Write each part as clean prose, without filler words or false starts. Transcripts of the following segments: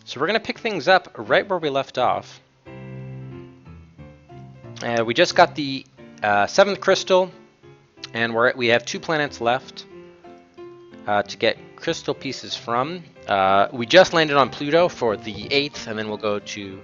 So we're going to pick things up right where we left off. We just got the 7th crystal, and we have 2 planets left to get crystal pieces from. We just landed on Pluto for the 8th, and then we'll go to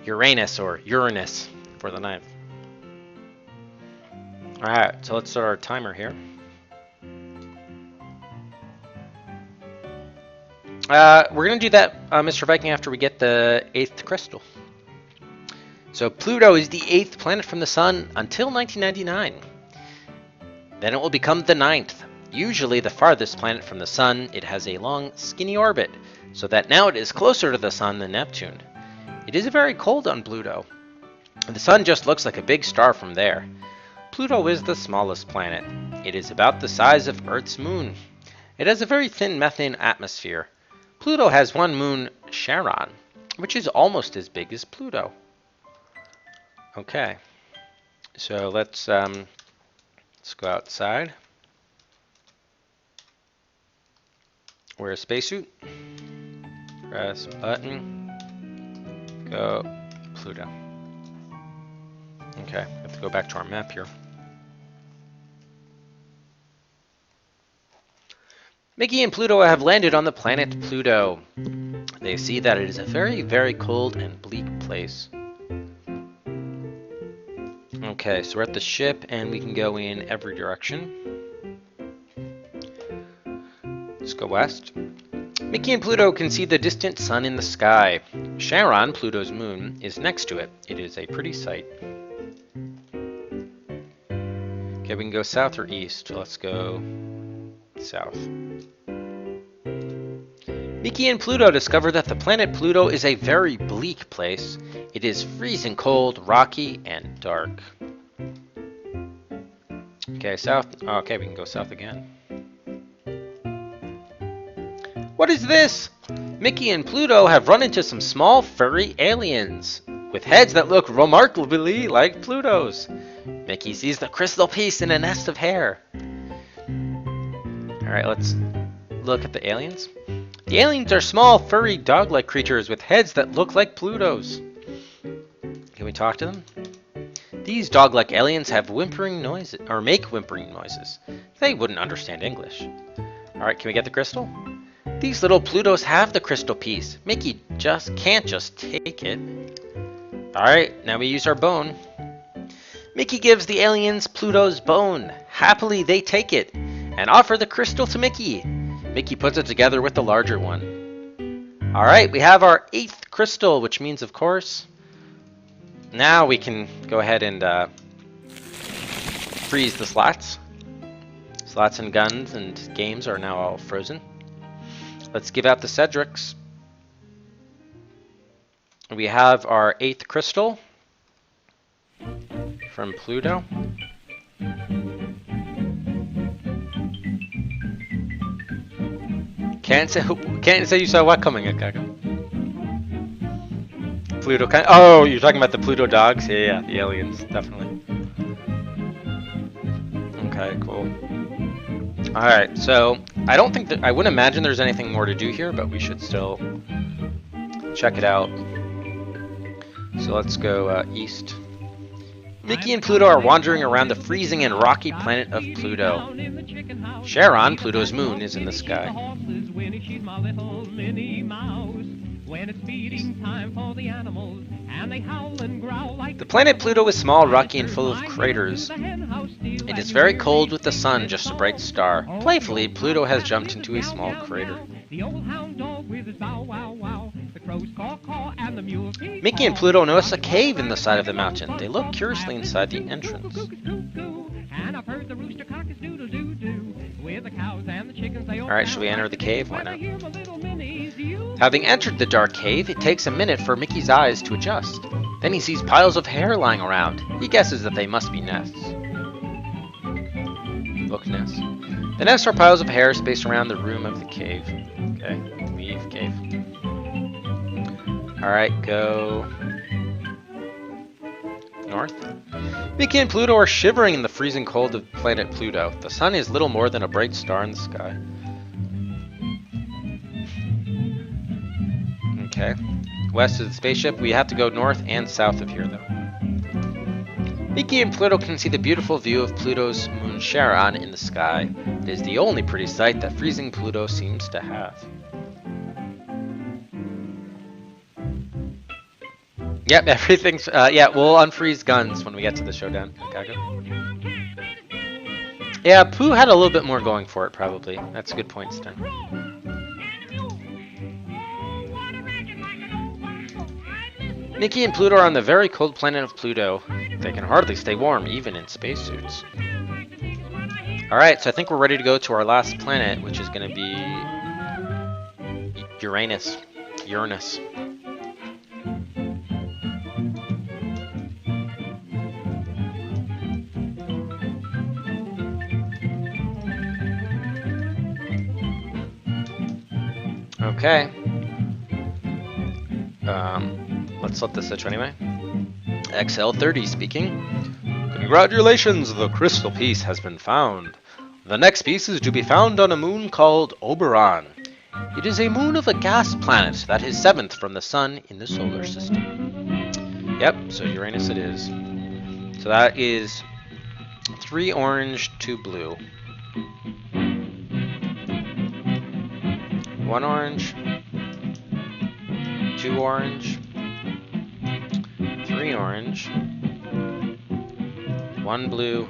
Uranus or Uranus for the 9th. Alright, so let's start our timer here. We're going to do that, Mr. Viking, after we get the 8th crystal. So Pluto is the 8th planet from the Sun until 1999. Then it will become the 9th. Usually the farthest planet from the Sun. It has a long, skinny orbit, so that now it is closer to the Sun than Neptune. It is very cold on Pluto. The Sun just looks like a big star from there. Pluto is the smallest planet. It is about the size of Earth's moon. It has a very thin methane atmosphere. Pluto has one moon, Charon, which is almost as big as Pluto. Okay, so let's go outside. Wear a spacesuit. Press button. Go Pluto. Okay, we have to go back to our map here. Mickey and Pluto have landed on the planet Pluto. They see that it is a very, very cold and bleak place. Okay, so we're at the ship and we can go in every direction. Let's go west. Mickey and Pluto can see the distant sun in the sky. Charon, Pluto's moon, is next to it. It is a pretty sight. Okay, we can go south or east. Let's go south. Mickey and Pluto discover that the planet Pluto is a very bleak place. It is freezing cold, rocky, and dark. Okay, south. Okay, we can go south again. What is this? Mickey and Pluto have run into some small furry aliens with heads that look remarkably like Pluto's. Mickey sees the crystal piece in a nest of hair. Alright, let's look at the aliens. The aliens are small, furry, dog-like creatures with heads that look like Pluto's. Can we talk to them? These dog-like aliens have whimpering noises, or make whimpering noises. They wouldn't understand English. Alright, can we get the crystal? These little Plutos have the crystal piece. Mickey can't just take it. Alright, now we use our bone. Mickey gives the aliens Pluto's bone. Happily, they take it and offer the crystal to Mickey. Mickey puts it together with the larger one. Alright, we have our 8th crystal, which means, of course, now we can go ahead and freeze the slots. Slots and guns and games are now all frozen. Let's give out the Cedrics. We have our 8th crystal from Pluto. Can't say you saw what coming, Akaka? Pluto oh, you're talking about the Pluto dogs? Yeah, the aliens, definitely. Okay, cool. Alright, so I wouldn't imagine there's anything more to do here, but we should still check it out. So let's go east. Mickey and Pluto are wandering around the freezing and rocky planet of Pluto. Charon, Pluto's moon, is in the sky. The planet Pluto is small, rocky, and full of craters. It is very cold with the sun just a bright star. Playfully, Pluto has jumped into a small crater. Mickey and Pluto notice a cave in the side of the mountain. They look curiously inside the entrance. Alright, should we enter the cave? Why not? Having entered the dark cave, it takes a minute for Mickey's eyes to adjust. Then he sees piles of hair lying around. He guesses that they must be nests. Look, nests. The nests are piles of hair spaced around the room of the cave. Okay, leave cave. Alright, go north. Mickey and Pluto are shivering in the freezing cold of planet Pluto. The sun is little more than a bright star in the sky. Okay. West of the spaceship. We have to go north and south of here, though. Mickey and Pluto can see the beautiful view of Pluto's moon Charon in the sky. It is the only pretty sight that freezing Pluto seems to have. Yep, everything's... yeah, we'll unfreeze guns when we get to the showdown, Chicago. Yeah, Pooh had a little bit more going for it, probably. That's a good point, Sten. Mickey and Pluto are on the very cold planet of Pluto. They can hardly stay warm, even in spacesuits. Alright, so I think we're ready to go to our last planet, which is going to be... Uranus. Uranus. Okay. Let's let this switch anyway. XL30 speaking. Congratulations, the crystal piece has been found. The next piece is to be found on a moon called Oberon. It is a moon of a gas planet that is 7th from the sun in the solar system. Yep, so Uranus it is. So that is 3 orange, 2 blue. 1 orange, 2 orange, 3 orange, 1 blue,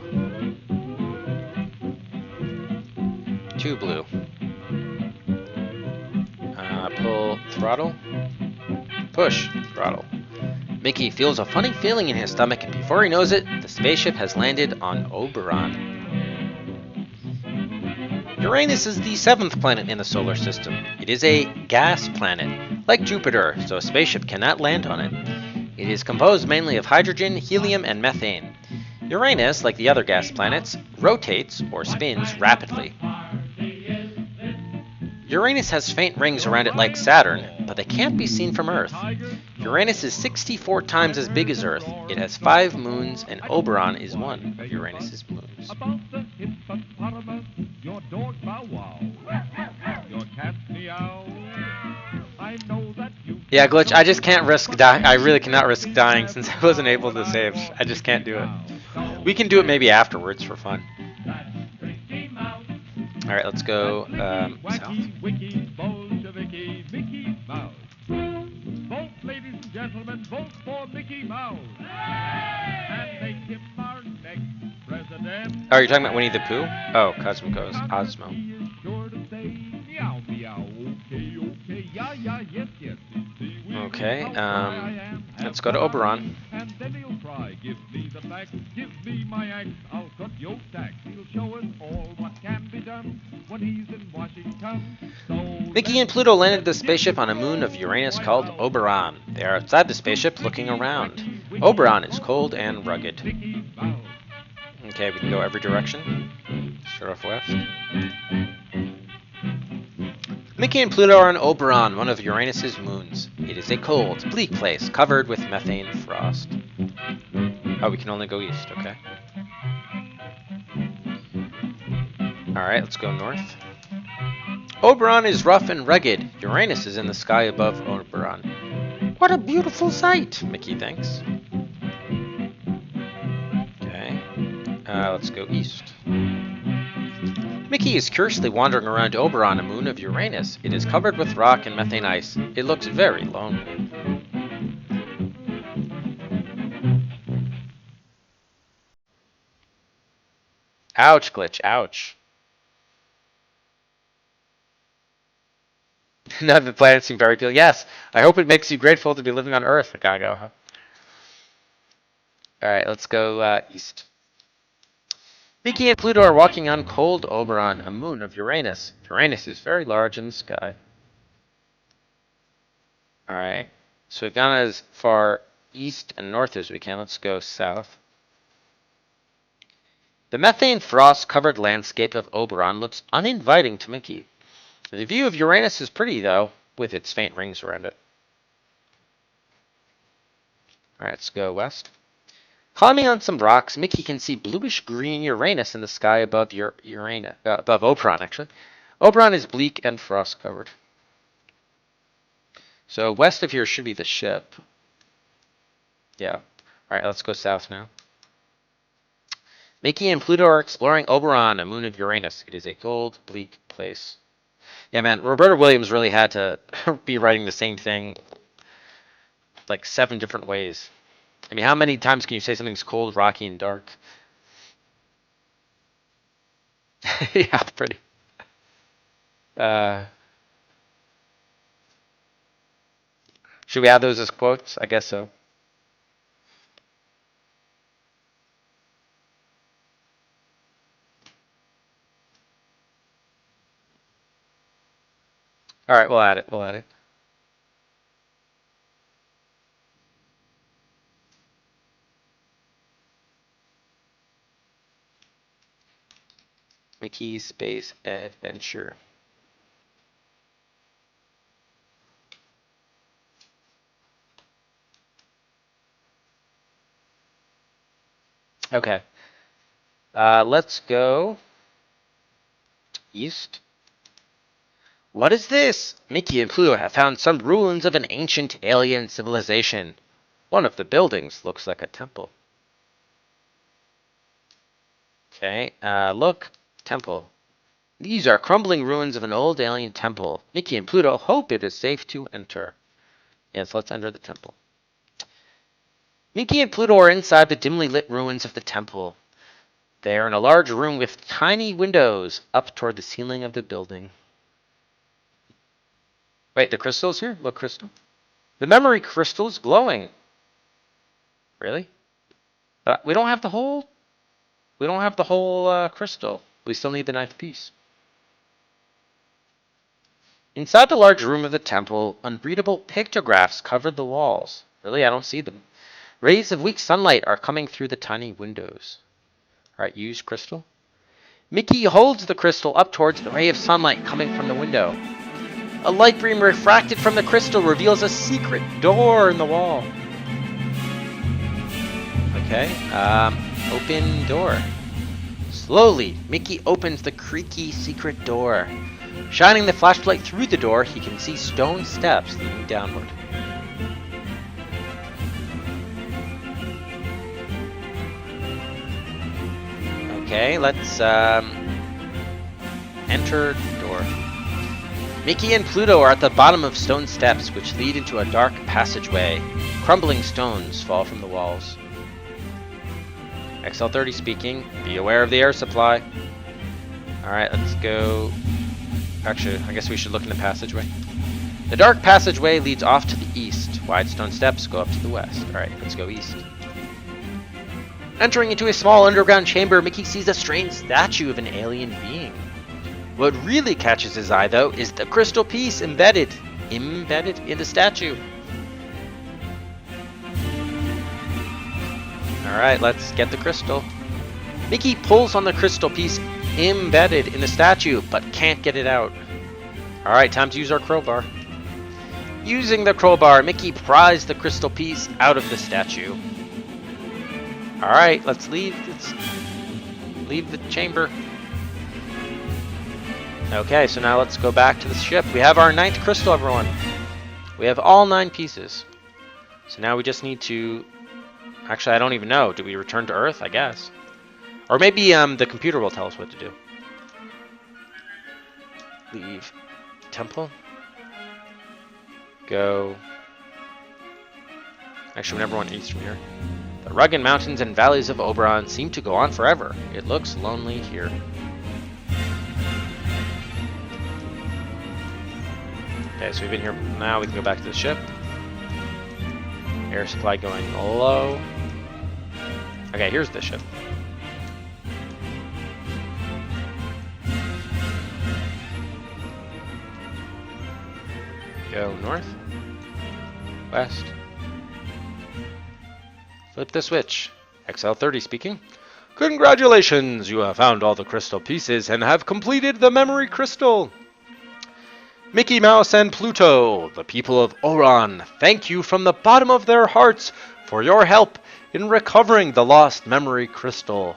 2 blue. Pull throttle, push throttle. Mickey feels a funny feeling in his stomach, and before he knows it, the spaceship has landed on Oberon. Uranus is the 7th planet in the solar system. It is a gas planet, like Jupiter, so a spaceship cannot land on it. It is composed mainly of hydrogen, helium, and methane. Uranus, like the other gas planets, rotates or spins rapidly. Uranus has faint rings around it like Saturn, but they can't be seen from Earth. Uranus is 64 times as big as Earth. It has 5 moons, and Oberon is one of Uranus's moons. Yeah, Glitch, I just can't risk dying. I really cannot risk dying since I wasn't able to save. I just can't do it. We can do it maybe afterwards for fun. Alright, let's go south. Vote, ladies and gentlemen, vote for Mickey Mouse. And make him our next president. Oh, you're talking about Winnie the Pooh? Oh, Cosmos. Osmo. Okay, let's go to Oberon. And then he'll try, give me the facts, give me my axe, I'll cut your tax. He'll show us all what can be done when he's in Washington. So Mickey and Pluto landed the spaceship on a moon of Uranus called Oberon. They are outside the spaceship looking around. Oberon is cold and rugged. Okay, we can go every direction. Start off west. Mickey and Pluto are on Oberon, one of Uranus's moons. It is a cold, bleak place covered with methane frost. Oh, we can only go east, okay. Alright, let's go north. Oberon is rough and rugged. Uranus is in the sky above Oberon. What a beautiful sight, Mickey thinks. Okay, let's go east. Mickey is curiously wandering around Oberon, a moon of Uranus. It is covered with rock and methane ice. It looks very lonely. Ouch, Glitch, ouch. None of the planets seem very appealing. Yes, I hope it makes you grateful to be living on Earth, Chicago. Huh? Alright, let's go east. Mickey and Pluto are walking on cold Oberon, a moon of Uranus. Uranus is very large in the sky. Alright, so we've gone as far east and north as we can. Let's go south. The methane frost-covered landscape of Oberon looks uninviting to Mickey. The view of Uranus is pretty, though, with its faint rings around it. Alright, let's go west. Climbing on some rocks, Mickey can see bluish-green Uranus in the sky above above Oberon, actually. Oberon is bleak and frost-covered. So west of here should be the ship. Yeah. Alright, let's go south now. Mickey and Pluto are exploring Oberon, a moon of Uranus. It is a cold, bleak place. Yeah, man, Roberta Williams really had to be writing the same thing like 7 different ways. I mean, how many times can you say something's cold, rocky, and dark? Yeah, pretty. Should we add those as quotes? I guess so. All right, we'll add it. We'll add it. Mickey's Space Adventure. Okay. Let's go east. What is this? Mickey and Pluto have found some ruins of an ancient alien civilization. One of the buildings looks like a temple. Okay, look, temple. These are crumbling ruins of an old alien temple. Mickey and Pluto hope it is safe to enter. Yes, let's enter the temple. Mickey and Pluto are inside the dimly lit ruins of the temple. They are in a large room with tiny windows up toward the ceiling of the building. Wait, the crystal's here? Look, crystal. The memory crystal is glowing. Really? We don't have the whole. We don't have the whole crystal. We still need the 9th piece. Inside the large room of the temple, unreadable pictographs cover the walls. Really, I don't see them. Rays of weak sunlight are coming through the tiny windows. Alright, use crystal. Mickey holds the crystal up towards the ray of sunlight coming from the window. A light beam refracted from the crystal reveals a secret door in the wall. Okay, open door. Slowly, Mickey opens the creaky secret door. Shining the flashlight through the door, he can see stone steps leading downward. Okay, let's enter door. Mickey and Pluto are at the bottom of stone steps which lead into a dark passageway. Crumbling stones fall from the walls. XL30 speaking. Be aware of the air supply. Alright, let's go. Actually, I guess we should look in the passageway. The dark passageway leads off to the east. Wide stone steps go up to the west. Alright, let's go east. Entering into a small underground chamber, Mickey sees a strange statue of an alien being. What really catches his eye, though, is the crystal piece embedded in the statue. Alright, let's get the crystal. Mickey pulls on the crystal piece embedded in the statue, but can't get it out. Alright, time to use our crowbar. Using the crowbar, Mickey pries the crystal piece out of the statue. Alright, let's leave. Leave the chamber. Okay, so now let's go back to the ship. We have our 9th crystal, everyone. We have all 9 pieces. So now we just need to... Actually, I don't even know. Do we return to Earth? I guess. Or maybe the computer will tell us what to do. Leave temple. Go. Actually, we never went east from here. The rugged mountains and valleys of Oberon seem to go on forever. It looks lonely here. Okay, so we've been here. Now we can go back to the ship. Air supply going low. Okay, here's the ship. Go north. West. Flip the switch. XL30 speaking. Congratulations! You have found all the crystal pieces and have completed the memory crystal. Mickey Mouse and Pluto, the people of Oron, thank you from the bottom of their hearts for your help in recovering the lost memory crystal.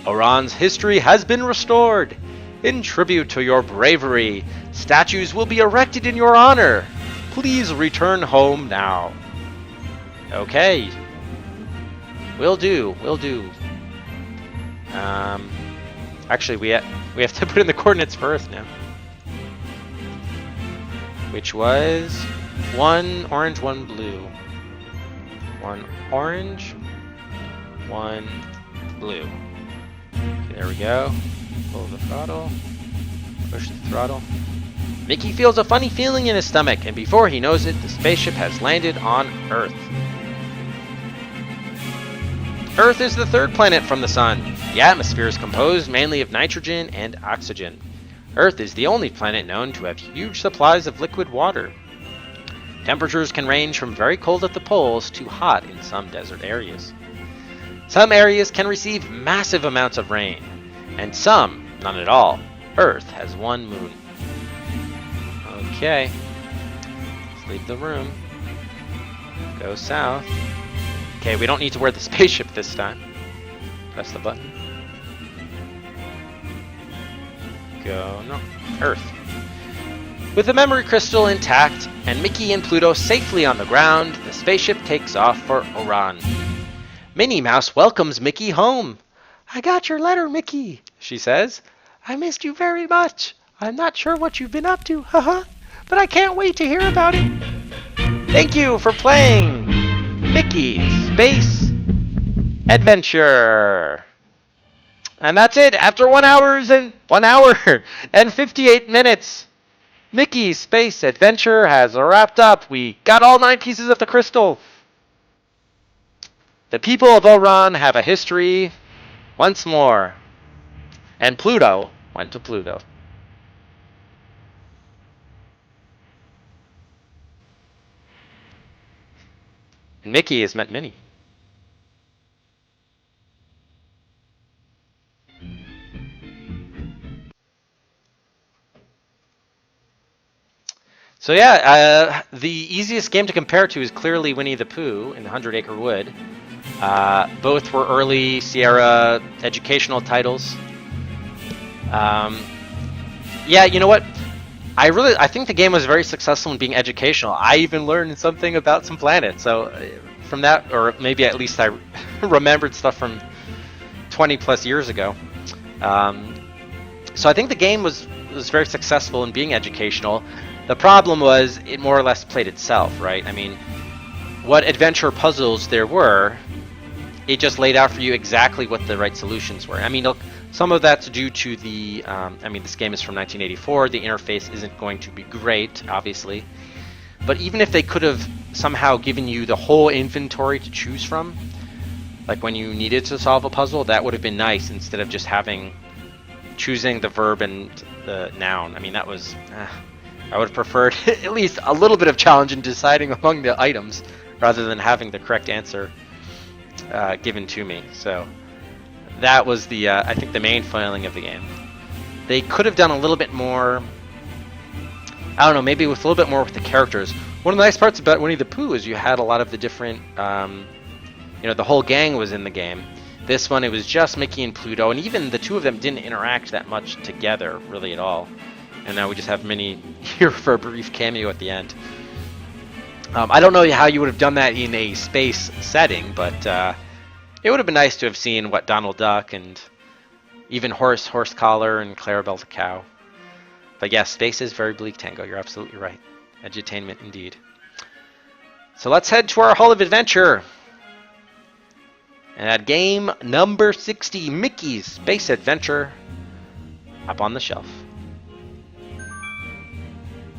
Oron's history has been restored. In tribute to your bravery, statues will be erected in your honor. Please return home now. Okay. Will do. Will do. Actually, we have to put in the coordinates for Earth now. Which was 1 orange, 1 blue. 1 orange, 1 blue. Okay, there we go. Pull the throttle. Push the throttle. Mickey feels a funny feeling in his stomach, and before he knows it, the spaceship has landed on Earth. Earth is the third planet from the Sun. The atmosphere is composed mainly of nitrogen and oxygen. Earth is the only planet known to have huge supplies of liquid water. Temperatures can range from very cold at the poles to hot in some desert areas. Some areas can receive massive amounts of rain, and some, none at all. Earth has 1 moon. Okay. Let's leave the room. Go south. Okay, we don't need to wear the spaceship this time. Press the button. Go, no, Earth. With the memory crystal intact and Mickey and Pluto safely on the ground, the spaceship takes off for Oron. Minnie Mouse welcomes Mickey home. I got your letter, Mickey, she says. I missed you very much. I'm not sure what you've been up to, haha, but I can't wait to hear about it. Thank you for playing Mickey's Space Adventure. And that's it. After 1 hour and 58 minutes, Mickey's Space Adventure has wrapped up. We got all 9 pieces of the crystal. The people of Oron have a history once more. And Pluto went to Pluto. And Mickey has met Minnie. So yeah, the easiest game to compare to is clearly Winnie the Pooh in the 100 Acre Wood. Both were early Sierra educational titles. Yeah, you know what? I think the game was very successful in being educational. I even learned something about some planets. So from that, or maybe at least I remembered stuff from 20 plus years ago. So I think the game was very successful in being educational. The problem was it more or less played itself, right? I mean, what adventure puzzles there were, it just laid out for you exactly what the right solutions were. I mean, look, some of that's due to the, I mean, this game is from 1984. The interface isn't going to be great, obviously. But even if they could have somehow given you the whole inventory to choose from, like when you needed to solve a puzzle, that would have been nice instead of just choosing the verb and the noun. I mean, that was, I would have preferred at least a little bit of challenge in deciding among the items rather than having the correct answer given to me. So that was the, I think, the main failing of the game. They could have done a little bit more, I don't know, maybe with a little bit more with the characters. One of the nice parts about Winnie the Pooh is you had a lot of the different, you know, the whole gang was in the game. This one, it was just Mickey and Pluto, and even the two of them didn't interact that much together, really, at all. And now we just have Minnie here for a brief cameo at the end. I don't know how you would have done that in a space setting, but it would have been nice to have seen what Donald Duck and even Horse Collar and Clarabelle the cow. But yes, space is very bleak, Tango. You're absolutely right. Edutainment indeed. So let's head to our Hall of Adventure. And at game number 60, Mickey's Space Adventure, up on the shelf.